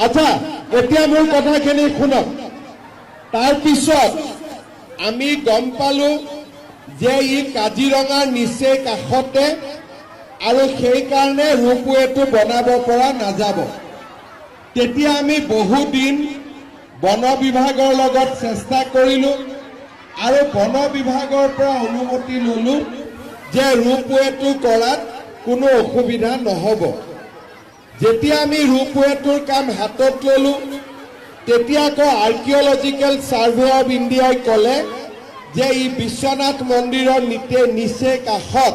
আচ্ছা এতিয়া মোৰ কথাখিনি শুনক তাৰপিছত আমি গম পালো যে ই কাজিৰঙাৰ নিচে কাষতে আৰু সেই কাৰণে ৰোপৱেটো বনাব পৰা নাযাব তেতিয়া আমি বহুদিন বন বিভাগৰ লগত চেষ্টা কৰিলো আৰু বন বিভাগৰ পৰা অনুমতি ললো যে ৰোপৱেটো কৰাত কোনো অসুবিধা নহব যেতিয়া আমি ৰোপৱেটোৰ কাম হাতত ললো তেতিয়া আকৌ আৰ্কিঅলজিকেল সাৰ্ভে অফ ইণ্ডিয়াই ক'লে যে ই বিশ্বনাথ মন্দিৰৰ নিচে কাষত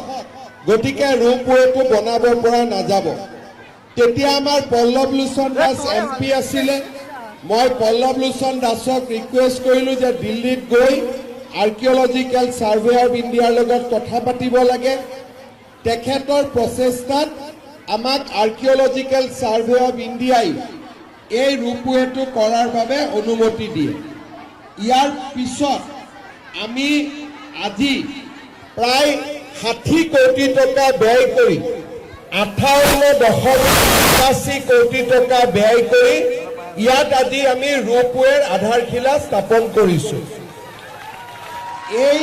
গতিকে ৰোপৱেটো বনাব পৰা নাযাব তেতিয়া আমাৰ পল্লৱ লোচন দাস এমপি আছিলে মই পল্লৱ লোচন দাসক ৰিকুৱেষ্ট কৰিলো যে দিল্লীত গৈ আৰ্কিঅলজিকেল সাৰ্ভে অফ ইণ্ডিয়াৰ লগত কথা পাতিব লাগে তেখেতৰ প্ৰচেষ্টাত আমাক আৰ্কিঅলজিকেল সাৰ্ভে অফ ইণ্ডিয়াই এই ৰোপৱেটো কৰাৰ বাবে অনুমতি দিয়ে ইয়াৰ পিছত আমি আজি প্ৰায় 60 কোটি টকা ব্যয় কৰি 58.85 কোটি টকা ব্যয় কৰি ইয়াত আজি আমি ৰোপৱেৰ আধাৰশিলা স্থাপন কৰিছো এই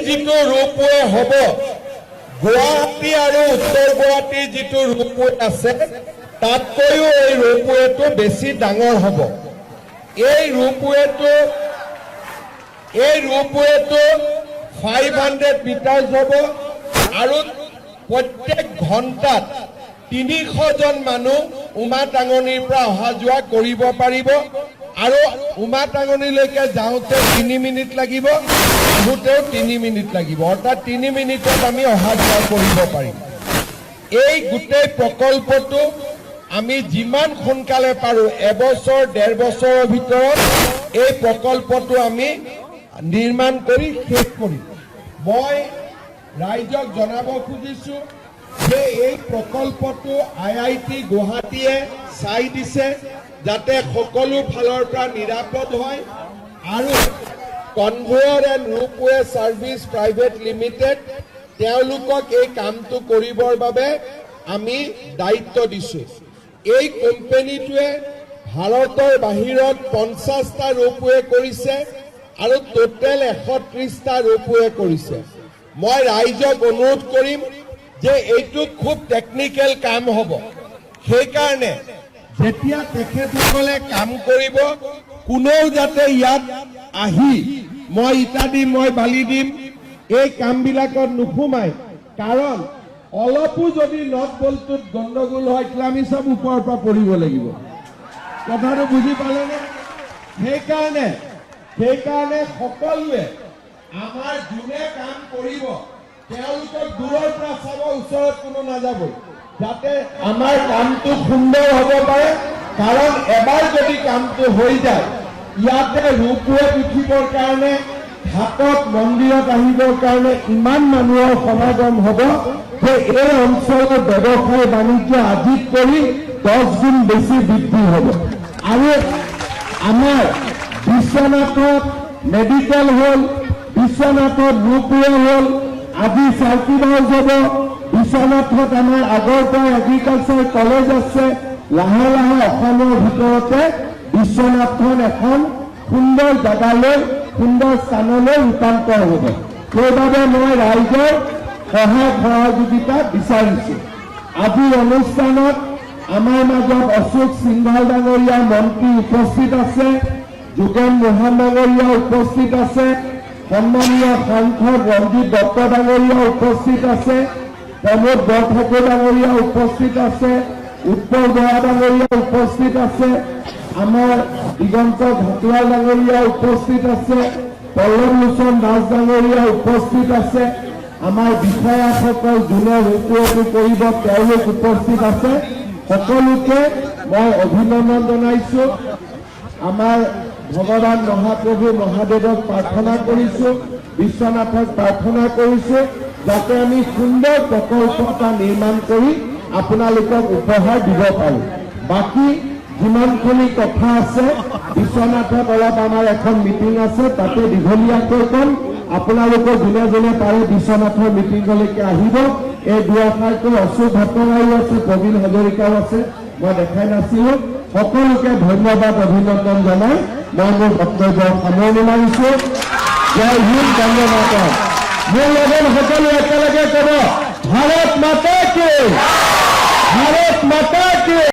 যিটো ৰোপৱে হ'ব গুৱাহাটী আৰু উত্তৰ গুৱাহাটীৰ যিটো ৰোপৱে আছে তাতকৈও এই ৰোপৱেটো বেছি ডাঙৰ হ'ব এই ৰোপৱেটো 500 মিটাৰ হ'ব আৰু প্ৰত্যেক ঘণ্টাত 300 জন মানুহ উমা টাঙনিৰ পৰা অহা যোৱা কৰিব পাৰিব আৰু উমা টাঙনিলৈকে যাওঁতে 3 মিনিট লাগিব আহোঁতেও 3 মিনিট লাগিব অৰ্থাৎ 3 মিনিটত আমি অহা যোৱা কৰিব পাৰিম এই গোটেই প্ৰকল্পটো আমি যিমান সোনকালে পাৰো এবছৰ 1.5 বছৰৰ ভিতৰত এই প্ৰকল্পটো আমি নিৰ্মাণ কৰি শেষ কৰিম মই ৰাইজক জনাব খুজিছো যে এই প্ৰকল্পটো IIT গুৱাহাটীয়ে চাই দিছে যাতে সকলো ফালৰ পৰা নিৰাপদ হয় আৰু conveyor and ropeway service private limited তেওঁলোকক এই কামটো কৰিবৰ বাবে আমি দায়িত্ব দিছো এই কোম্পানীটোৱে ভাৰতৰ বাহিৰত 50টা ৰোপৱে কৰিছে আৰু টোটেল 130টা ৰোপৱে কৰিছে মই ৰাইজক অনুৰোধ কৰিম যে এইটো খুব টেকনিক্যাল কাম হ'ব সেই কাৰণে যেতিয়া তেখেতসকলে কাম কৰিব কোনেও যাতে ইয়াত আহি মই ইটা দিম মই বালি দিম এই কামবিলাকত নুসুমাই কাৰণ অলপো যদি নট বলটোত গণ্ডগোল হয় আমি সব ওপৰৰ পৰা পৰিব লাগিব কথাটো বুজি পালেনে সেইকাৰণে সকলোৱে আমাৰ যোনে কাম কৰিব তেওঁলোকক দূৰৰ পৰা চাব ওচৰত কোনো নাযাব যাতে আমাৰ কামটো সুন্দৰ হ'ব পাৰে কাৰণ এবাৰ যদি কামটো হৈ যায় ইয়াতে ৰোপৱে উঠিবৰ কাৰণে ঘাটত মন্দিৰত আহিবৰ কাৰণে ইমান মানুহৰ সমাগম হ'ব যে এই অঞ্চলৰ ব্যৱসায় বাণিজ্য আজিত কৰি 10 গুণ বেছি বৃদ্ধি হ'ব আৰু আমাৰ বিশ্বনাথত মেডিকেল হল বিশ্বনাথত ৰোপৱে হল আজি চাৰ্কিট হাউচ হ'ব বিশ্বনাথত আমাৰ আগৰ পৰা এগ্ৰিকালচাৰ কলেজ আছে লাহে লাহে অসমৰ ভিতৰতে বিশ্বনাথখন এখন সুন্দৰ জাগালৈ সুন্দৰ স্থানলৈ ৰূপান্তৰ হ'ব সেইবাবে মই ৰাইজৰ সহায় সহযোগিতা বিচাৰিছো আজিৰ অনুষ্ঠানত আমাৰ মাজত অশোক সিংঘাল ডাঙৰীয়া মন্ত্ৰী উপস্থিত আছে যোগেন মোহন ডাঙৰীয়া উপস্থিত আছে সন্মানীয় সাংসদ ৰঞ্জিত দত্ত ডাঙৰীয়া উপস্থিত আছে প্ৰমোদ বৰঠাকুৰ ডাঙৰীয়া উপস্থিত আছে উত্তৰ বৰা ডাঙৰীয়া উপস্থিত আছে আমাৰ দিগন্ত ঘাটিয়াল ডাঙৰীয়া উপস্থিত আছে পল্লৱ লোচন দাস ডাঙৰীয়া উপস্থিত আছে আমাৰ বিষয়াসকল যোনে ৰোপৱেটো কৰিব তেওঁলোক উপস্থিত আছে সকলোকে মই অভিনন্দন জনাইছো আমাৰ ভগৱান মহাপ্ৰভু মহাদেৱক প্ৰাৰ্থনা কৰিছো বিশ্বনাথক প্ৰাৰ্থনা কৰিছো যাতে আমি সুন্দৰ প্ৰকল্প এটা নিৰ্মাণ কৰি আপোনালোকক উপহাৰ দিব পাৰো বাকি যিমানখিনি কথা আছে বিশ্বনাথত অলপ আমাৰ এখন মিটিং আছে তাতে দীঘলীয়াকৈ কম আপোনালোকে যোনে যোনে পাৰে বিশ্বনাথৰ মিটিঙলৈকে আহিব এই দুআষাৰটো অশোক ভট্টৰায়ো আছে, প্ৰবীণ হাজৰিকাও আছে, মই দেখাই নাছিলো। সকলোকে ধন্যবাদ অভিনন্দন জনাই মই মোৰ বক্তব্য সামৰণি মাৰিছো। জয় হিন্দ, বন্দে মাতৰম। মোৰ লগত সকলো একেলগে